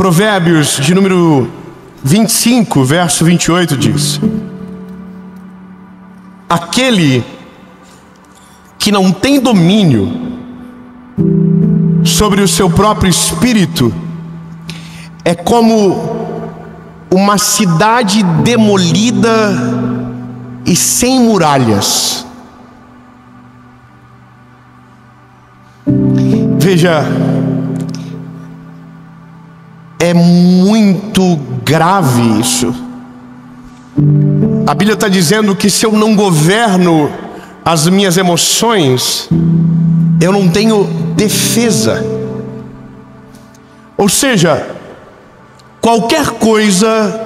Provérbios de número 25, verso 28 diz: aquele que não tem domínio sobre o seu próprio espírito é como uma cidade demolida e sem muralhas. Veja, é muito grave isso. A Bíblia está dizendo que se eu não governo as minhas emoções, eu não tenho defesa. Ou seja, qualquer coisa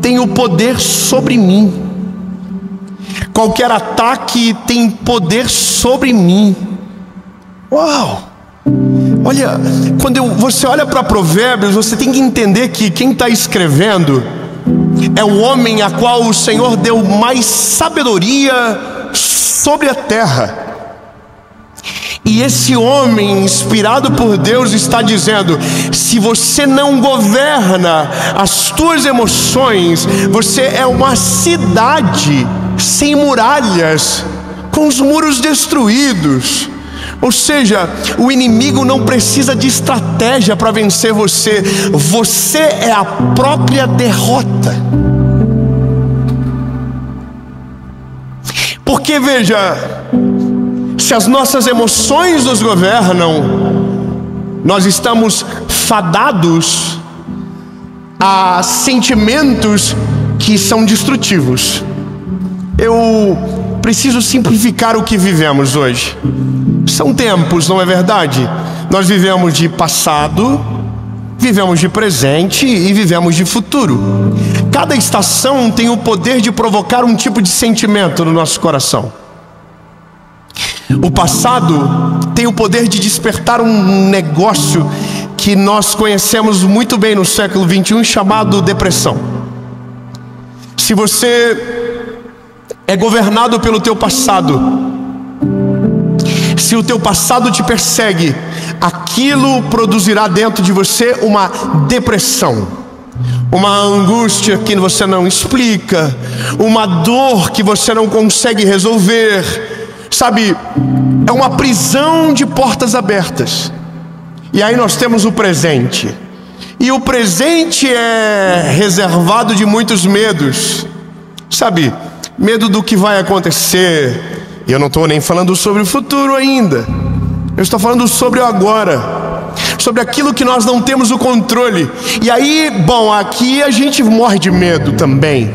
tem o poder sobre mim. Qualquer ataque tem poder sobre mim. Uau! Olha, quando você olha para Provérbios, você tem que entender que quem está escrevendo é o homem a qual o Senhor deu mais sabedoria sobre a terra. E esse homem, inspirado por Deus, está dizendo: se você não governa as tuas emoções, você é uma cidade sem muralhas, com os muros destruídos. Ou seja, o inimigo não precisa de estratégia para vencer você. Você é a própria derrota. Porque veja, se as nossas emoções nos governam, nós estamos fadados a sentimentos que são destrutivos. Eu preciso simplificar o que vivemos hoje. São tempos, não é verdade? Nós vivemos de passado, vivemos de presente e vivemos de futuro. Cada estação tem o poder de provocar um tipo de sentimento no nosso coração. O passado tem o poder de despertar um negócio que nós conhecemos muito bem no século 21, chamado depressão. Se você é governado pelo teu passado, se o teu passado te persegue, aquilo produzirá dentro de você uma depressão, uma angústia que você não explica, uma dor que você não consegue resolver. Sabe, é uma prisão de portas abertas. E aí nós temos o presente. E o presente é reservado de muitos medos. Sabe, medo do que vai acontecer. E eu não estou nem falando sobre o futuro ainda. Eu estou falando sobre o agora, sobre aquilo que nós não temos o controle. E aí, bom, aqui a gente morre de medo também.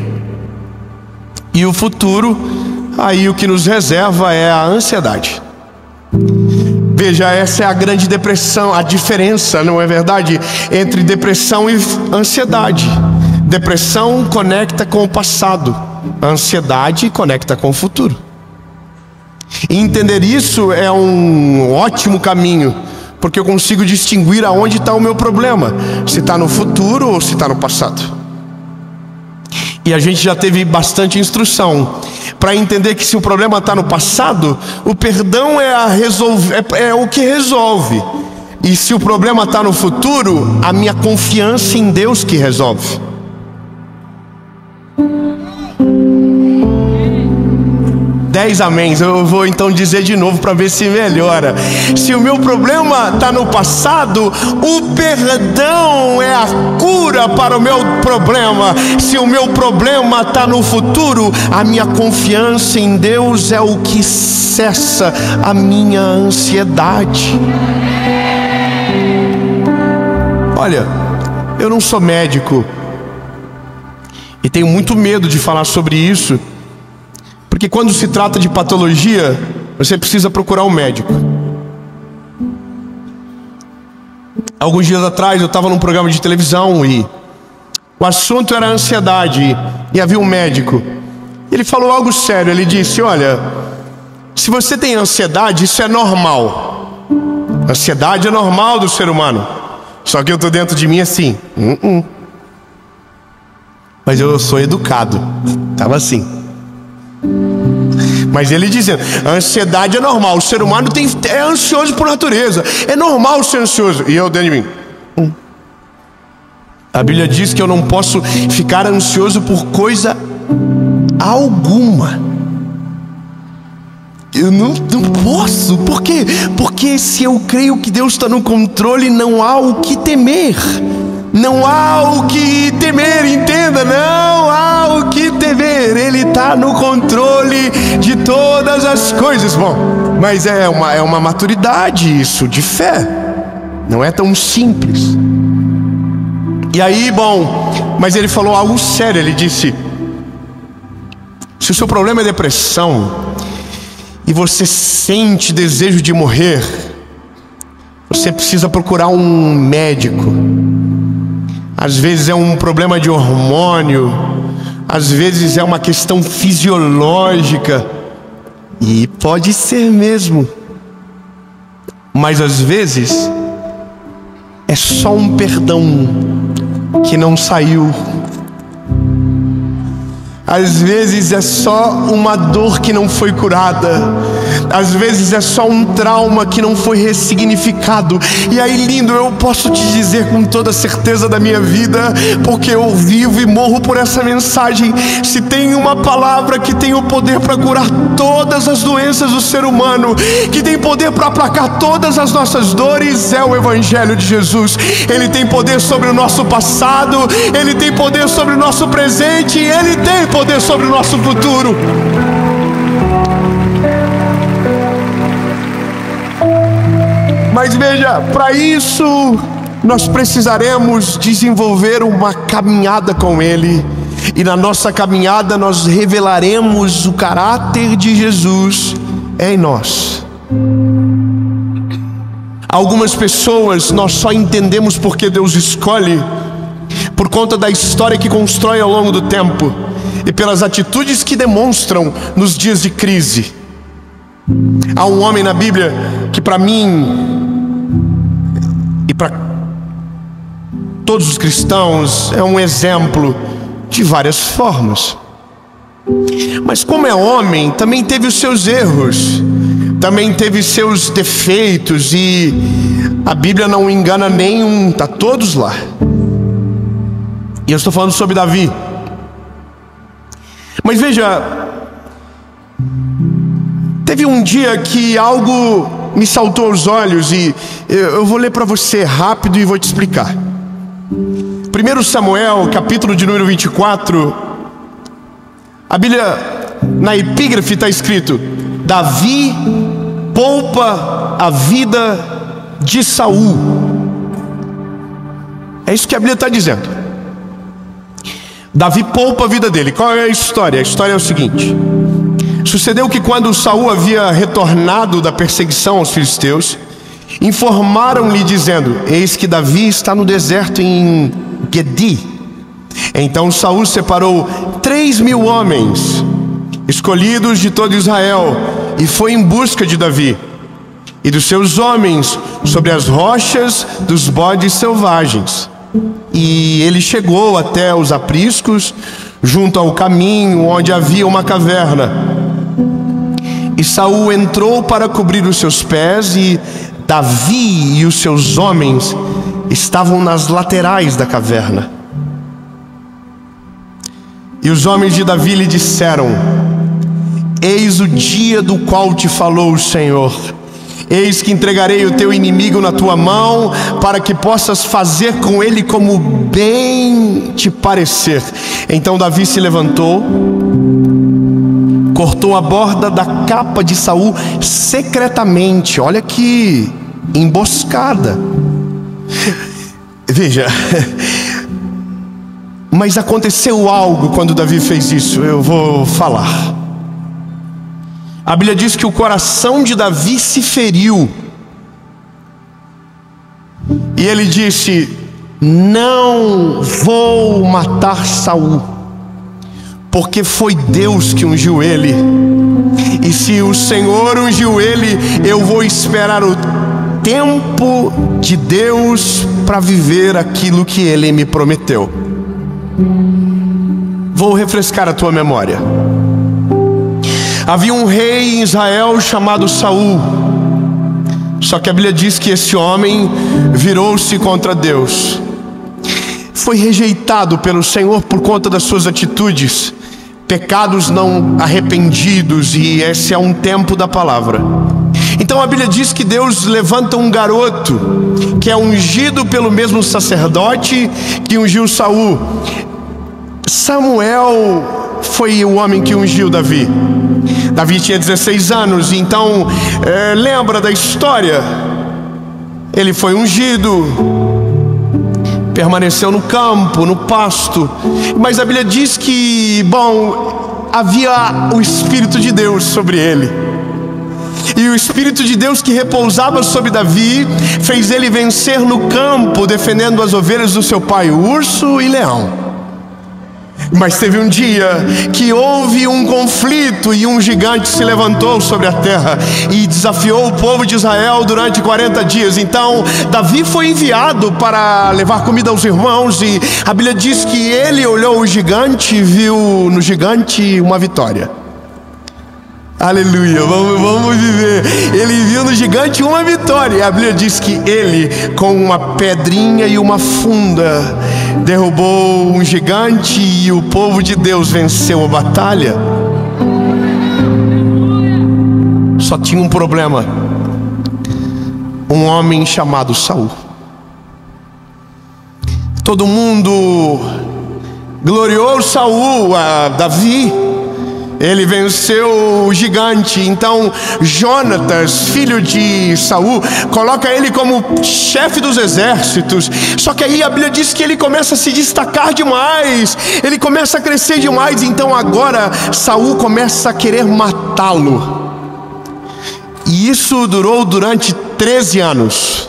E o futuro, aí o que nos reserva é a ansiedade. Veja, essa é a grande depressão, a diferença, não é verdade, entre depressão e ansiedade. Depressão conecta com o passado, a ansiedade conecta com o futuro. E entender isso é um ótimo caminho, porque eu consigo distinguir aonde está o meu problema, se está no futuro ou se está no passado. E a gente já teve bastante instrução para entender que se o problema está no passado, o perdão é o que resolve. E se o problema está no futuro, a minha confiança em Deus que resolve. Améns. Eu vou então dizer de novo para ver se melhora. Se o meu problema está no passado, o perdão é a cura para o meu problema. Se o meu problema está no futuro, a minha confiança em Deus é o que cessa a minha ansiedade. Olha, eu não sou médico e tenho muito medo de falar sobre isso, porque quando se trata de patologia, você precisa procurar um médico. Alguns dias atrás eu estava num programa de televisão e o assunto era ansiedade, e havia um médico. Ele falou algo sério. Ele disse: olha, se você tem ansiedade, isso é normal. Ansiedade é normal do ser humano. Só que eu estou dentro de mim assim, mas eu sou educado. Estava assim. Mas ele dizendo, a ansiedade é normal. O ser humano é ansioso por natureza. É normal ser ansioso. E eu dentro de mim, A Bíblia diz que eu não posso ficar ansioso por coisa alguma. Eu não posso. Por quê? Porque se eu creio que Deus está no controle, não há o que temer. Não há o que temer, entenda, não há o que temer. Ele está no controle de todas as coisas. Bom, mas é uma maturidade isso, de fé. Não é tão simples. E aí, bom, mas ele falou algo sério. Ele disse: se o seu problema é depressão e você sente desejo de morrer, você precisa procurar um médico. Às vezes é um problema de hormônio, às vezes é uma questão fisiológica, e pode ser mesmo, mas às vezes é só um perdão que não saiu. Às vezes é só uma dor que não foi curada. Às vezes é só um trauma que não foi ressignificado. E aí, lindo, eu posso te dizer com toda certeza da minha vida, porque eu vivo e morro por essa mensagem: se tem uma palavra que tem o poder para curar todas as doenças do ser humano, que tem poder para aplacar todas as nossas dores, é o Evangelho de Jesus. Ele tem poder sobre o nosso passado, ele tem poder sobre o nosso presente, e ele tem poder sobre o nosso futuro. Mas veja, para isso nós precisaremos desenvolver uma caminhada com Ele. E na nossa caminhada nós revelaremos o caráter de Jesus em nós. Algumas pessoas nós só entendemos porque Deus escolhe por conta da história que constrói ao longo do tempo e pelas atitudes que demonstram nos dias de crise. Há um homem na Bíblia que, para mim e para todos os cristãos, é um exemplo de várias formas. Mas como é homem, também teve os seus erros, também teve seus defeitos, e a Bíblia não engana nenhum, está todos lá. E eu estou falando sobre Davi. Mas veja, teve um dia que algo me saltou aos olhos, e eu vou ler para você rápido e vou te explicar. 1 Samuel, capítulo de número 24, a Bíblia, na epígrafe está escrito: Davi poupa a vida de Saul. É isso que a Bíblia está dizendo. Davi poupa a vida dele. Qual é a história? A história é o seguinte: sucedeu que quando Saul havia retornado da perseguição aos filisteus, informaram-lhe dizendo: eis que Davi está no deserto em Gedi. Então Saul separou 3.000 homens escolhidos de todo Israel e foi em busca de Davi e dos seus homens sobre as rochas dos bodes selvagens. E ele chegou até os apriscos, junto ao caminho onde havia uma caverna. E Saul entrou para cobrir os seus pés, e Davi e os seus homens estavam nas laterais da caverna. E os homens de Davi lhe disseram: eis o dia do qual te falou o Senhor. Eis que entregarei o teu inimigo na tua mão, para que possas fazer com ele como bem te parecer. Então Davi se levantou, cortou a borda da capa de Saul secretamente. Olha que emboscada. Veja, mas aconteceu algo quando Davi fez isso. Eu vou falar. A Bíblia diz que o coração de Davi se feriu, e ele disse: não vou matar Saul, porque foi Deus que ungiu ele, e se o Senhor ungiu ele, eu vou esperar o tempo de Deus para viver aquilo que ele me prometeu. Vou refrescar a tua memória. Havia um rei em Israel chamado Saul. Só que a Bíblia diz que esse homem virou-se contra Deus. foi rejeitado pelo Senhor por conta das suas atitudes, pecados não arrependidos, e esse é um tempo da palavra. Então a Bíblia diz que Deus levanta um garoto que é ungido pelo mesmo sacerdote que ungiu Saul. Samuel foi o homem que ungiu Davi. Davi tinha 16 anos, então lembra da história. Ele foi ungido, permaneceu no campo, no pasto, mas a Bíblia diz que, havia o Espírito de Deus sobre ele. E o Espírito de Deus que repousava sobre Davi fez ele vencer no campo, defendendo as ovelhas do seu pai, o urso e leão. Mas teve um dia que houve um conflito e um gigante se levantou sobre a terra e desafiou o povo de Israel durante 40 dias. Então Davi foi enviado para levar comida aos irmãos, e a Bíblia diz que ele olhou o gigante e viu no gigante uma vitória. Aleluia, vamos viver. Ele viu no gigante uma vitória, e a Bíblia diz que ele, com uma pedrinha e uma funda, derrubou um gigante, e o povo de Deus venceu a batalha. Só tinha um problema: um homem chamado Saul. Todo mundo gloriou Saul, a Davi. Ele venceu o gigante. Então Jonatas, filho de Saul, coloca ele como chefe dos exércitos. Só que aí a Bíblia diz que ele começa a se destacar demais, ele começa a crescer demais. Então agora Saul começa a querer matá-lo. E isso durou durante 13 anos.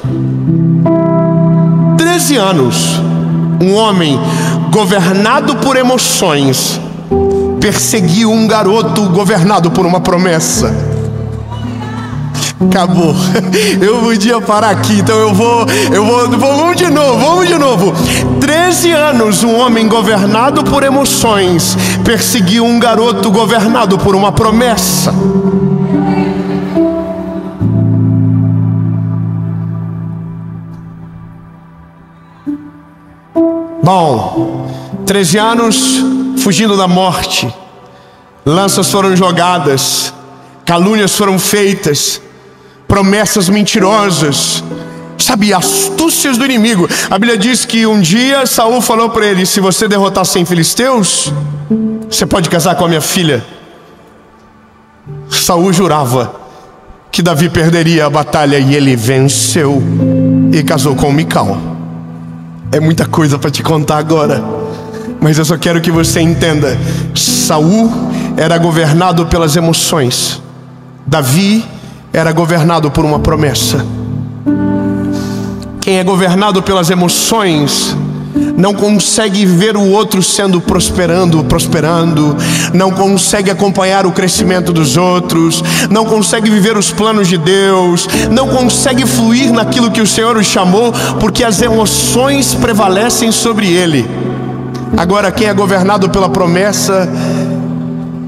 13 anos. Um homem governado por emoções perseguiu um garoto governado por uma promessa. Acabou. Eu podia parar aqui, então vamos de novo. 13 anos um homem governado por emoções perseguiu um garoto governado por uma promessa. Bom, 13 anos fugindo da morte, lanças foram jogadas, calúnias foram feitas, promessas mentirosas, astúcias do inimigo. A Bíblia diz que um dia Saul falou para ele: se você derrotar 100 filisteus, você pode casar com a minha filha. Saul jurava que Davi perderia a batalha, e ele venceu e casou com Mical. É muita coisa para te contar agora, mas eu só quero que você entenda: Saul era governado pelas emoções, Davi era governado por uma promessa. Quem é governado pelas emoções não consegue ver o outro prosperando, não consegue acompanhar o crescimento dos outros, não consegue viver os planos de Deus, não consegue fluir naquilo que o Senhor o chamou, porque as emoções prevalecem sobre ele. Agora, quem é governado pela promessa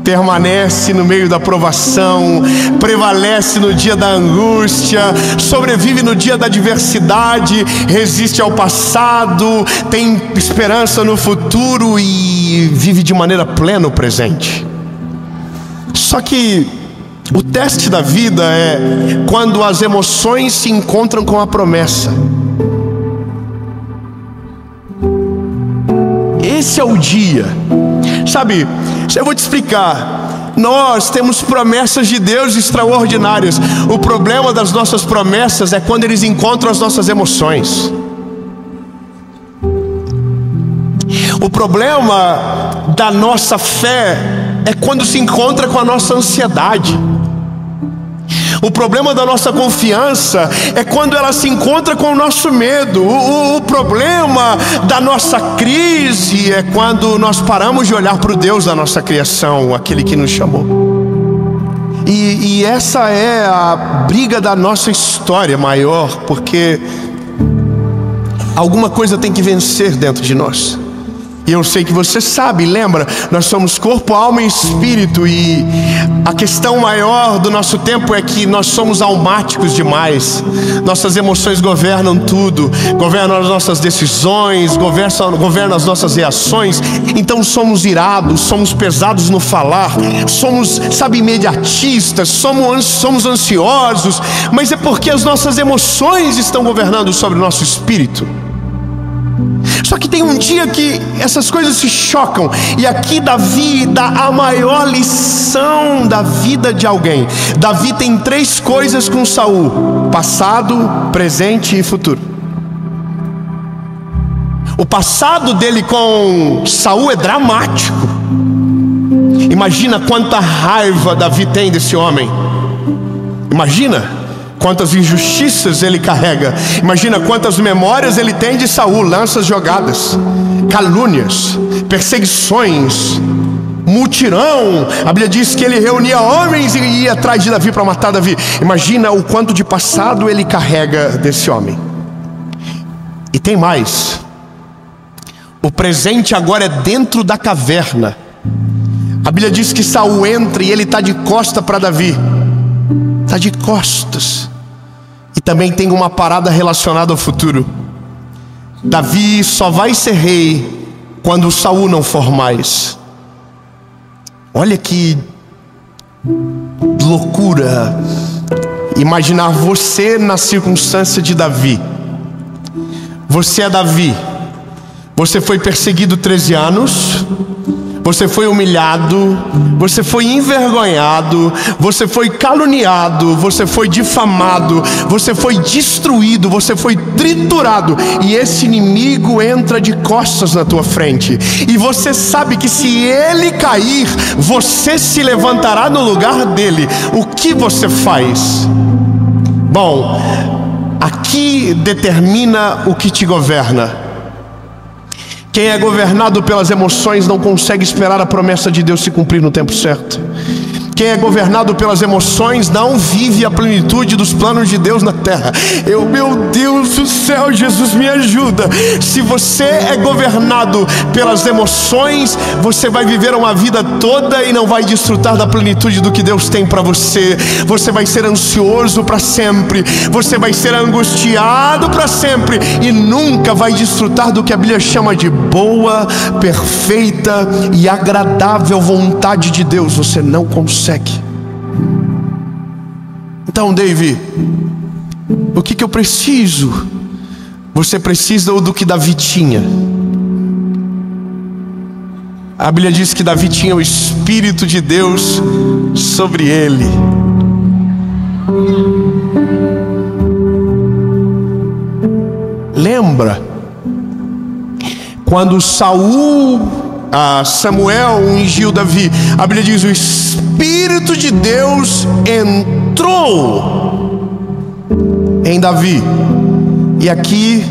permanece no meio da provação, prevalece no dia da angústia, sobrevive no dia da adversidade, resiste ao passado, tem esperança no futuro e vive de maneira plena o presente. Só que o teste da vida é quando as emoções se encontram com a promessa. Esse é o dia. Sabe, eu vou te explicar. Nós temos promessas de Deus extraordinárias. O problema das nossas promessas é quando eles encontram as nossas emoções. O problema da nossa fé é quando se encontra com a nossa ansiedade. O problema da nossa confiança é quando ela se encontra com o nosso medo. O problema da nossa crise é quando nós paramos de olhar para o Deus da nossa criação, aquele que nos chamou. E essa é a briga da nossa história maior, porque alguma coisa tem que vencer dentro de nós. E eu sei que você sabe, lembra? Nós somos corpo, alma e espírito. E a questão maior do nosso tempo é que nós somos almáticos demais. Nossas emoções governam tudo. Governam as nossas decisões, governam as nossas reações. Então somos irados, somos pesados no falar. Somos, imediatistas, somos ansiosos. Mas é porque as nossas emoções estão governando sobre o nosso espírito. Só que tem um dia que essas coisas se chocam. E aqui Davi dá a maior lição da vida de alguém. Davi tem 3 coisas com Saul: passado, presente e futuro. O passado dele com Saul é dramático. Imagina quanta raiva Davi tem desse homem. Imagina quantas injustiças ele carrega. Imagina quantas memórias ele tem de Saul: lanças jogadas, calúnias, perseguições, mutirão. A Bíblia diz que ele reunia homens e ia atrás de Davi para matar Davi. Imagina o quanto de passado ele carrega desse homem. E tem mais. O presente agora é dentro da caverna. A Bíblia diz que Saul entra e ele está de costa para Davi. Está de costas. E também tem uma parada relacionada ao futuro. Davi só vai ser rei quando Saul não for mais. Olha que loucura imaginar você na circunstância de Davi. Você é Davi. Você foi perseguido 13 anos. Você foi humilhado, você foi envergonhado, você foi caluniado, você foi difamado, você foi destruído, você foi triturado. E esse inimigo entra de costas na tua frente. E você sabe que se ele cair, você se levantará no lugar dele. O que você faz? Bom, aqui determina o que te governa. Quem é governado pelas emoções não consegue esperar a promessa de Deus se cumprir no tempo certo. Quem é governado pelas emoções não vive a plenitude dos planos de Deus na terra. Meu Deus do céu, Jesus me ajuda. Se você é governado pelas emoções, você vai viver uma vida toda e não vai desfrutar da plenitude do que Deus tem para você. Você vai ser ansioso para sempre. Você vai ser angustiado para sempre e nunca vai desfrutar do que a Bíblia chama de boa, perfeita e agradável vontade de Deus. Você não consegue. Então, Davi, o que eu preciso? Você precisa do que Davi tinha. A Bíblia diz que Davi tinha o Espírito de Deus sobre ele. Lembra quando Samuel ungiu Davi? A Bíblia diz: o Espírito de Deus entrou em Davi. E aqui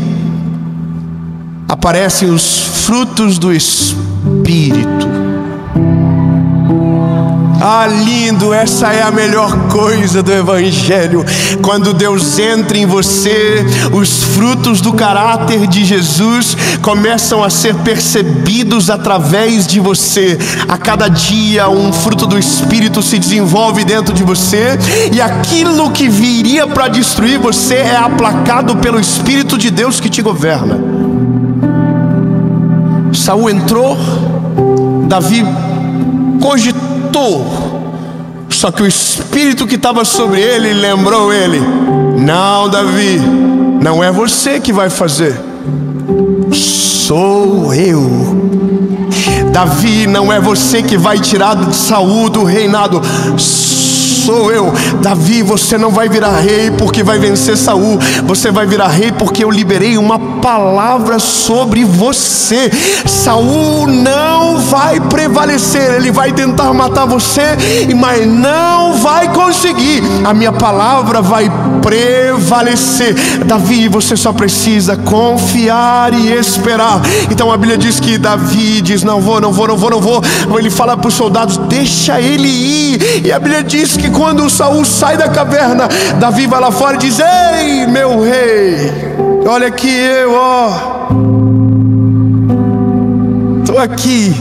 aparecem os frutos do Espírito. Ah, lindo, essa é a melhor coisa do Evangelho. Quando Deus entra em você, os frutos do caráter de Jesus começam a ser percebidos através de você. A cada dia um fruto do Espírito se desenvolve dentro de você, e aquilo que viria para destruir você é aplacado pelo Espírito de Deus que te governa. Saul entrou, Davi cogitou. Só que o Espírito que estava sobre ele lembrou ele: não, Davi, não é você que vai fazer, sou eu. Davi, não é você que vai tirar de Saul do reinado, sou eu. Davi, você não vai virar rei porque vai vencer Saul. Você vai virar rei porque eu liberei uma palavra sobre você. Saul não vai prevalecer. Ele vai tentar matar você, mas não vai conseguir. A minha palavra vai prevalecer. Davi, você só precisa confiar e esperar. Então a Bíblia diz que Davi diz: não vou. Ele fala para os soldados: deixa ele ir. E a Bíblia diz que quando Saul sai da caverna, Davi vai lá fora e diz: ei, meu rei, olha aqui eu, tô estou aqui.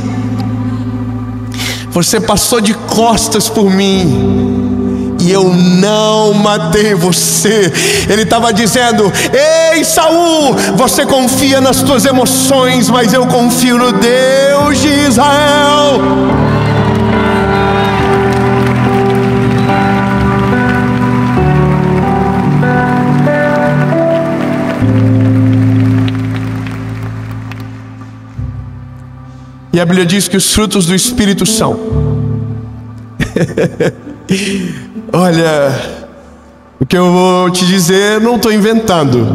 Você passou de costas por mim e eu não matei você. Ele estava dizendo: ei, Saul, você confia nas tuas emoções, mas eu confio no Deus de Israel. E a Bíblia diz que os frutos do Espírito são olha, o que eu vou te dizer não estou inventando,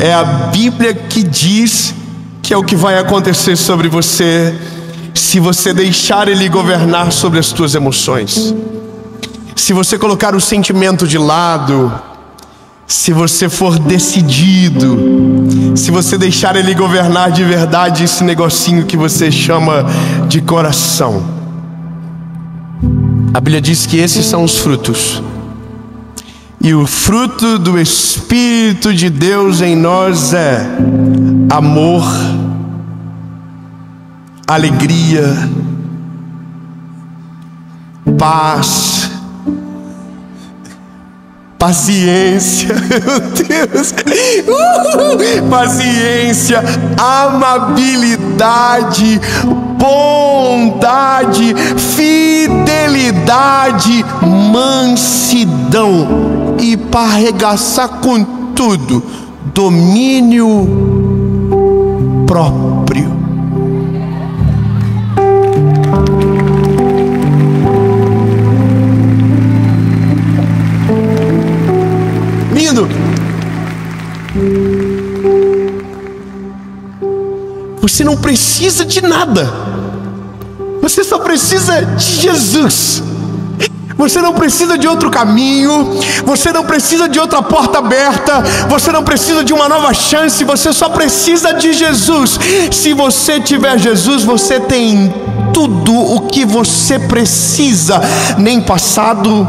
é a Bíblia que diz que é o que vai acontecer sobre você se você deixar Ele governar sobre as tuas emoções, se você colocar o sentimento de lado, se você for decidido, se você deixar Ele governar de verdade esse negocinho que você chama de coração. A Bíblia diz que esses são os frutos. E o fruto do Espírito de Deus em nós é amor, alegria, paz, paciência, meu Deus, paciência, amabilidade, bondade, fidelidade, mansidão e, para arregaçar com tudo, domínio próprio. Lindo. Você não precisa de nada, você só precisa de Jesus. Você não precisa de outro caminho, você não precisa de outra porta aberta, você não precisa de uma nova chance, você só precisa de Jesus. Se você tiver Jesus, você tem tudo o que você precisa, nem passado,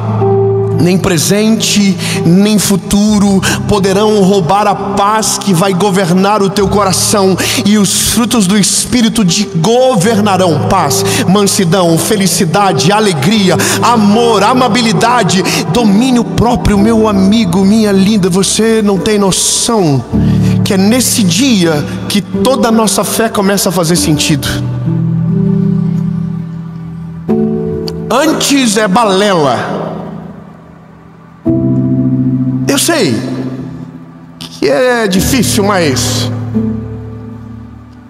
nem presente, nem futuro poderão roubar a paz que vai governar o teu coração. E os frutos do Espírito governarão paz, mansidão, felicidade, alegria, amor, amabilidade, domínio próprio. Meu amigo, minha linda, você não tem noção que é nesse dia que toda a nossa fé começa a fazer sentido. Antes é balela. Eu sei que é difícil, mas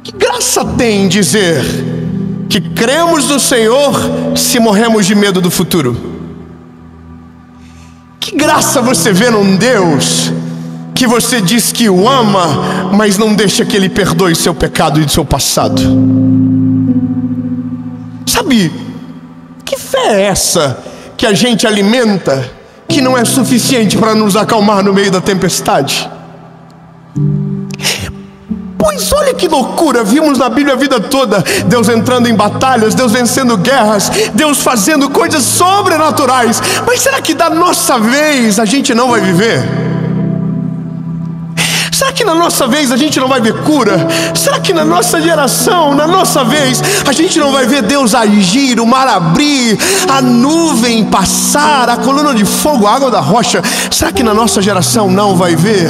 que graça tem dizer que cremos no Senhor se morremos de medo do futuro? Que graça você vê num Deus que você diz que o ama, mas não deixa que Ele perdoe seu pecado e seu passado? Sabe, que fé é essa que a gente alimenta, que não é suficiente para nos acalmar no meio da tempestade? Pois olha que loucura, vimos na Bíblia a vida toda Deus entrando em batalhas, Deus vencendo guerras, Deus fazendo coisas sobrenaturais. Mas será que da nossa vez a gente não vai viver? Será que na nossa vez a gente não vai ver cura? Será que na nossa geração, na nossa vez, a gente não vai ver Deus agir, o mar abrir, a nuvem passar, a coluna de fogo, a água da rocha? Será que na nossa geração não vai ver?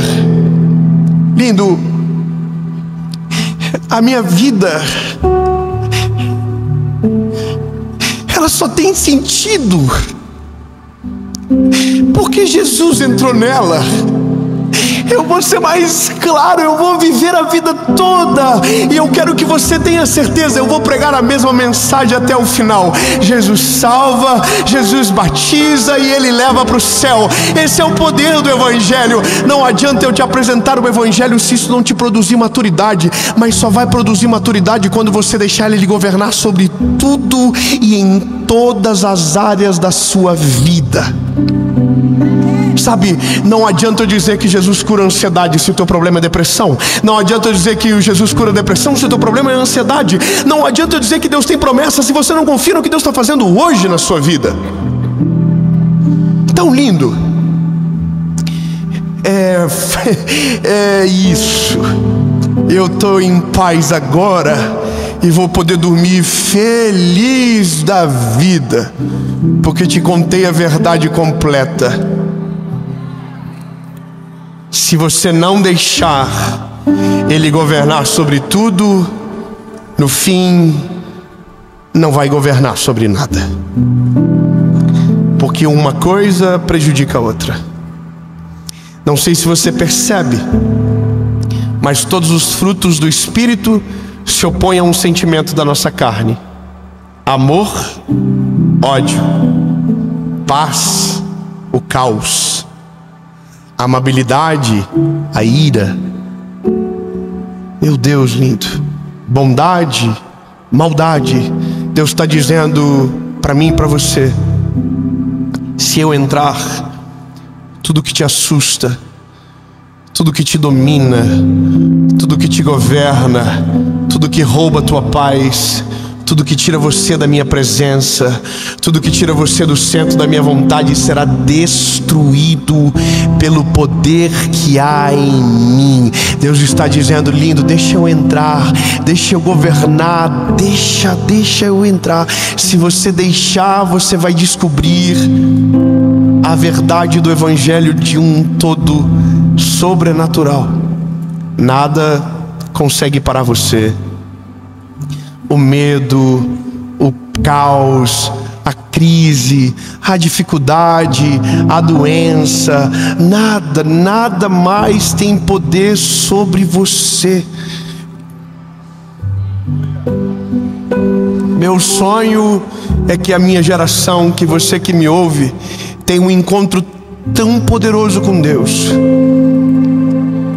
Lindo, a minha vida, ela só tem sentido porque Jesus entrou nela. Eu vou ser mais claro, eu vou viver a vida toda, e eu quero que você tenha certeza, eu vou pregar a mesma mensagem até o final. Jesus salva, Jesus batiza e Ele leva para o céu. Esse é o poder do Evangelho. Não adianta eu te apresentar o Evangelho se isso não te produzir maturidade, mas só vai produzir maturidade quando você deixar Ele governar sobre tudo e em todas as áreas da sua vida. Sabe, não adianta eu dizer que Jesus cura a ansiedade se o teu problema é depressão. Não adianta eu dizer que Jesus cura a depressão se o teu problema é ansiedade. Não adianta eu dizer que Deus tem promessa se você não confia no que Deus está fazendo hoje na sua vida. Tão lindo. É isso. Eu estou em paz agora e vou poder dormir feliz da vida, porque te contei a verdade completa. Se você não deixar Ele governar sobre tudo, no fim, não vai governar sobre nada, porque uma coisa prejudica a outra. Não sei se você percebe, mas todos os frutos do Espírito se opõem a um sentimento da nossa carne: amor, ódio, paz, o caos, amabilidade, a ira. Meu Deus lindo, bondade, maldade. Deus está dizendo para mim e para você: se eu entrar, tudo que te assusta, tudo que te domina, tudo que te governa, tudo que rouba a tua paz, tudo que tira você da minha presença, tudo que tira você do centro da minha vontade, será destruído pelo poder que há em mim. Deus está dizendo: lindo, deixa eu entrar, deixa eu governar, deixa eu entrar. Se você deixar, você vai descobrir a verdade do Evangelho de um todo sobrenatural. Nada consegue parar você. O medo, o caos, a crise, a dificuldade, a doença, nada mais tem poder sobre você. Meu sonho é que a minha geração, que você que me ouve, tenha um encontro tão poderoso com Deus,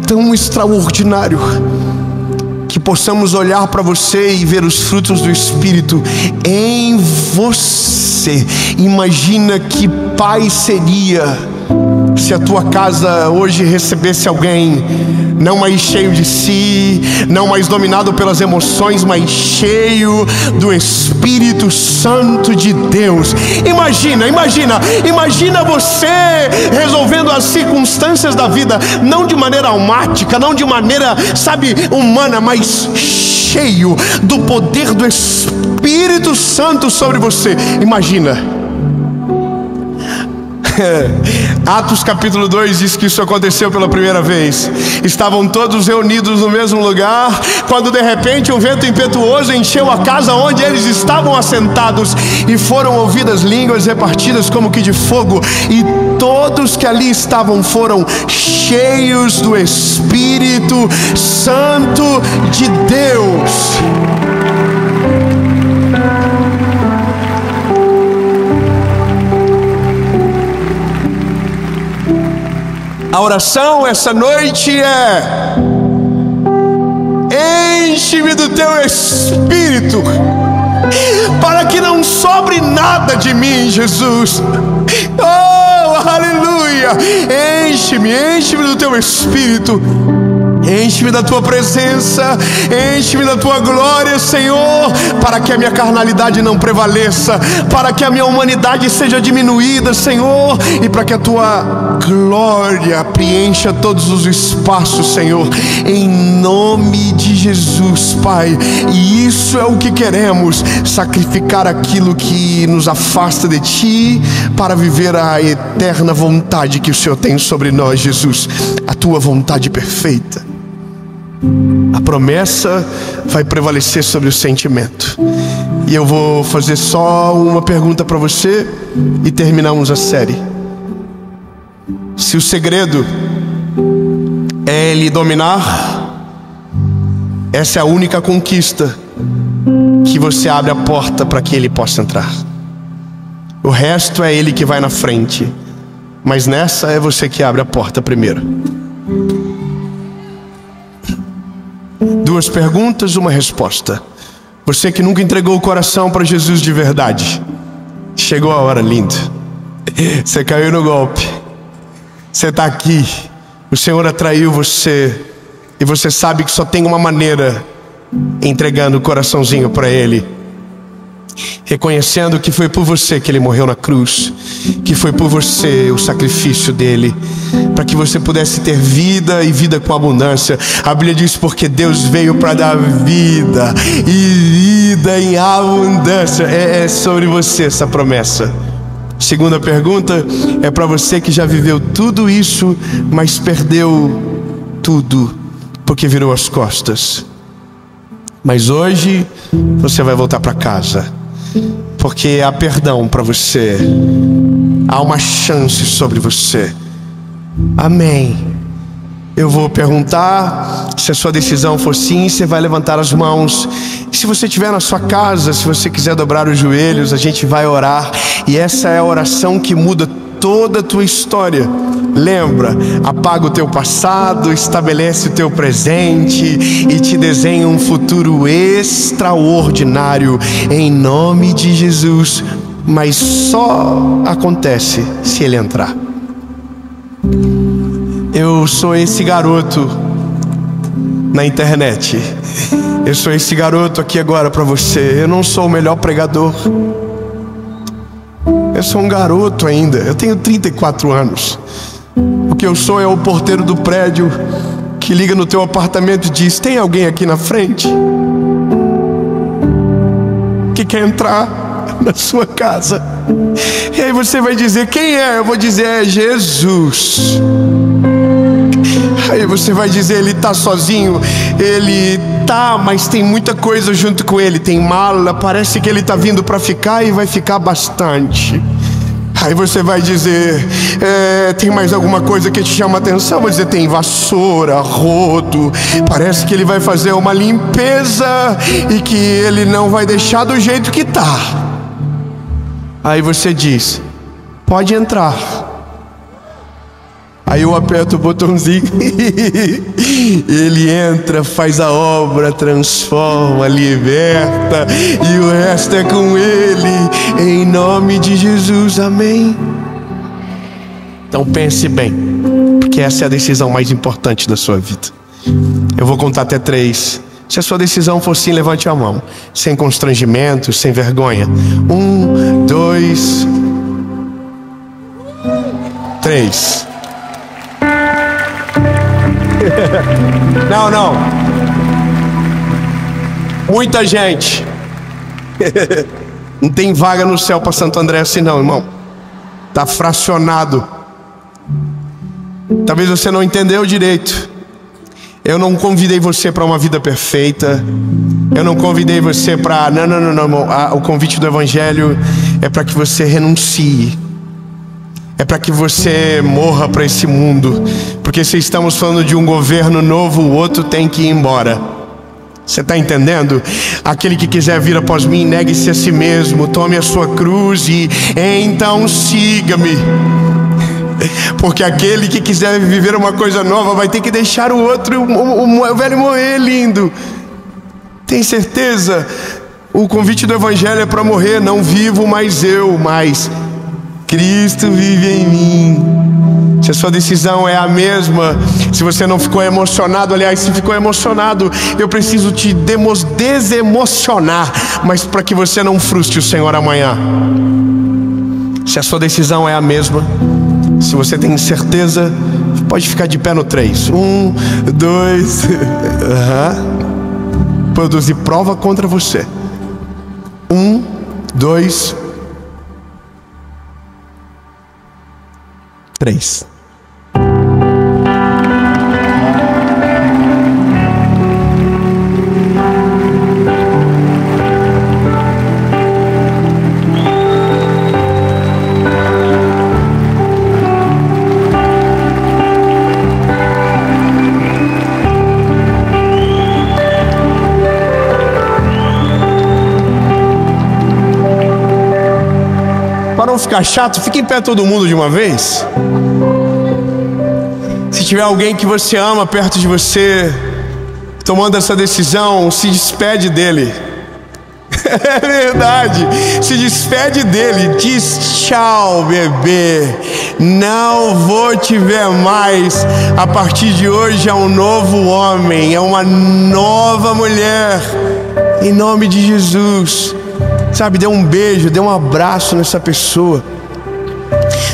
tão extraordinário, que possamos olhar para você e ver os frutos do Espírito em você. Imagina que pai seria se a tua casa hoje recebesse alguém não mais cheio de si, não mais dominado pelas emoções, mas cheio do Espírito Santo de Deus. Imagina você resolvendo as circunstâncias da vida, não de maneira almática, não de maneira, humana, mas cheio do poder do Espírito Santo sobre você. Imagina. Atos capítulo 2 diz que isso aconteceu pela primeira vez. Estavam todos reunidos no mesmo lugar, quando de repente um vento impetuoso encheu a casa onde eles estavam assentados, e foram ouvidas línguas repartidas como que de fogo, e todos que ali estavam foram cheios do Espírito Santo de Deus. A oração essa noite é: enche-me do teu Espírito, para que não sobre nada de mim, Jesus. Oh, aleluia! Enche-me do teu Espírito. Enche-me da tua presença, enche-me da tua glória, Senhor, para que a minha carnalidade não prevaleça, para que a minha humanidade seja diminuída, Senhor, e para que a tua glória preencha todos os espaços, Senhor, em nome de Jesus, Pai. E isso é o que queremos: sacrificar aquilo que nos afasta de Ti, para viver a eterna vontade que o Senhor tem sobre nós, Jesus, a tua vontade perfeita. A promessa vai prevalecer sobre o sentimento. E eu vou fazer só uma pergunta para você e terminamos a série. Se o segredo é Ele dominar, essa é a única conquista que você abre a porta para que Ele possa entrar. O resto é Ele que vai na frente, mas nessa é você que abre a porta primeiro. Duas perguntas, uma resposta. Você que nunca entregou o coração para Jesus de verdade, chegou a hora, lindo. Você caiu no golpe. Você está aqui, o Senhor atraiu você, e você sabe que só tem uma maneira: entregando o coraçãozinho para Ele. reconhecendo que foi por você que Ele morreu na cruz, que foi por você o sacrifício dele, para que você pudesse ter vida e vida com abundância. A Bíblia diz: porque Deus veio para dar vida e vida em abundância. É sobre você essa promessa. Segunda pergunta é para você que já viveu tudo isso, mas perdeu tudo porque virou as costas. Mas hoje você vai voltar para casa, porque há perdão para você, há uma chance sobre você. Amém. Eu vou perguntar, se a sua decisão for sim, você vai levantar as mãos. E se você estiver na sua casa, se você quiser dobrar os joelhos, a gente vai orar. E essa é a oração que muda toda a tua história. Lembra, apaga o teu passado, estabelece o teu presente e te desenha um futuro extraordinário, em nome de Jesus. Mas só acontece se Ele entrar. Eu sou esse garoto na internet. Eu sou esse garoto aqui agora para você. Eu não sou o melhor pregador. Eu sou um garoto ainda. Eu tenho 34 anos. O que eu sou é o porteiro do prédio que liga no teu apartamento e diz: tem alguém aqui na frente que quer entrar na sua casa? E aí você vai dizer: quem é? Eu vou dizer: é Jesus. Aí você vai dizer: ele está sozinho? Ele tá, mas tem muita coisa junto com ele. Tem mala, parece que ele está vindo para ficar e vai ficar bastante. Aí você vai dizer: tem mais alguma coisa que te chama a atenção? Eu vou dizer: tem vassoura, rodo, parece que ele vai fazer uma limpeza e que ele não vai deixar do jeito que tá. Aí você diz: pode entrar. Aí eu aperto o botãozinho, ele entra, faz a obra, transforma, liberta, e o resto é com ele, em nome de Jesus, amém. Então pense bem, porque essa é a decisão mais importante da sua vida. Eu vou contar até 3. Se a sua decisão for sim, levante a mão, sem constrangimento, sem vergonha. 1, 2, 3. Não. Muita gente. Não tem vaga no céu para Santo André assim não, irmão. Está fracionado. Talvez você não entendeu direito. Eu não convidei você para uma vida perfeita. Eu não convidei você para... Não, irmão. O convite do Evangelho é para que você renuncie. É para que você morra para esse mundo. Porque se estamos falando de um governo novo, o outro tem que ir embora. Você está entendendo? Aquele que quiser vir após mim, negue-se a si mesmo, tome a sua cruz e então siga-me. Porque aquele que quiser viver uma coisa nova vai ter que deixar o outro, o velho morrer, lindo. Tem certeza? O convite do Evangelho é para morrer. Não vivo mais eu, mas Cristo vive em mim. Se a sua decisão é a mesma, se você não ficou emocionado, aliás, se ficou emocionado, eu preciso te desemocionar, mas para que você não frustre o Senhor amanhã. Se a sua decisão é a mesma, se você tem certeza, pode ficar de pé no 3. 1, 2, produzir prova contra você. 1, 2, 3. Para não ficar chato, fique em pé todo mundo de uma vez. Se tiver alguém que você ama perto de você, tomando essa decisão, se despede dele. É verdade, se despede dele, diz tchau, bebê, não vou te ver mais. A partir de hoje é um novo homem, é uma nova mulher, em nome de Jesus. sabe, dê um beijo, dê um abraço nessa pessoa.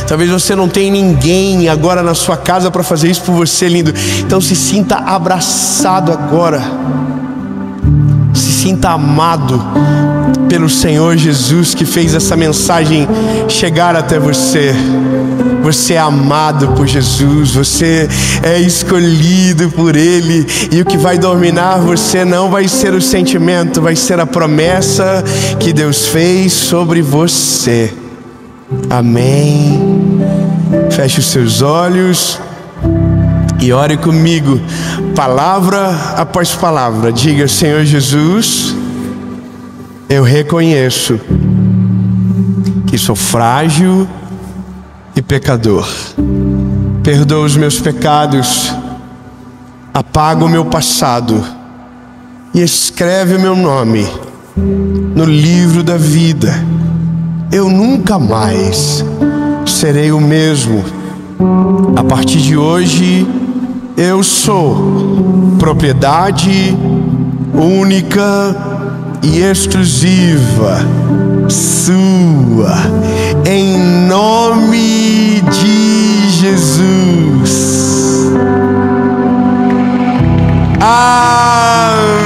Talvez você não tenha ninguém agora na sua casa para fazer isso por você, lindo. Então se sinta abraçado agora. Se sinta amado pelo Senhor Jesus, que fez essa mensagem chegar até você. Você é amado por Jesus, você é escolhido por Ele, e o que vai dominar você não vai ser o sentimento, vai ser a promessa que Deus fez sobre você. Amém. Feche os seus olhos e ore comigo, palavra após palavra. Diga: Senhor Jesus, eu reconheço que sou frágil e pecador. Perdoa os meus pecados, apaga o meu passado e escreve o meu nome no livro da vida. Eu nunca mais serei o mesmo. A partir de hoje, eu sou propriedade única e exclusiva sua, em nome de Jesus. Amém.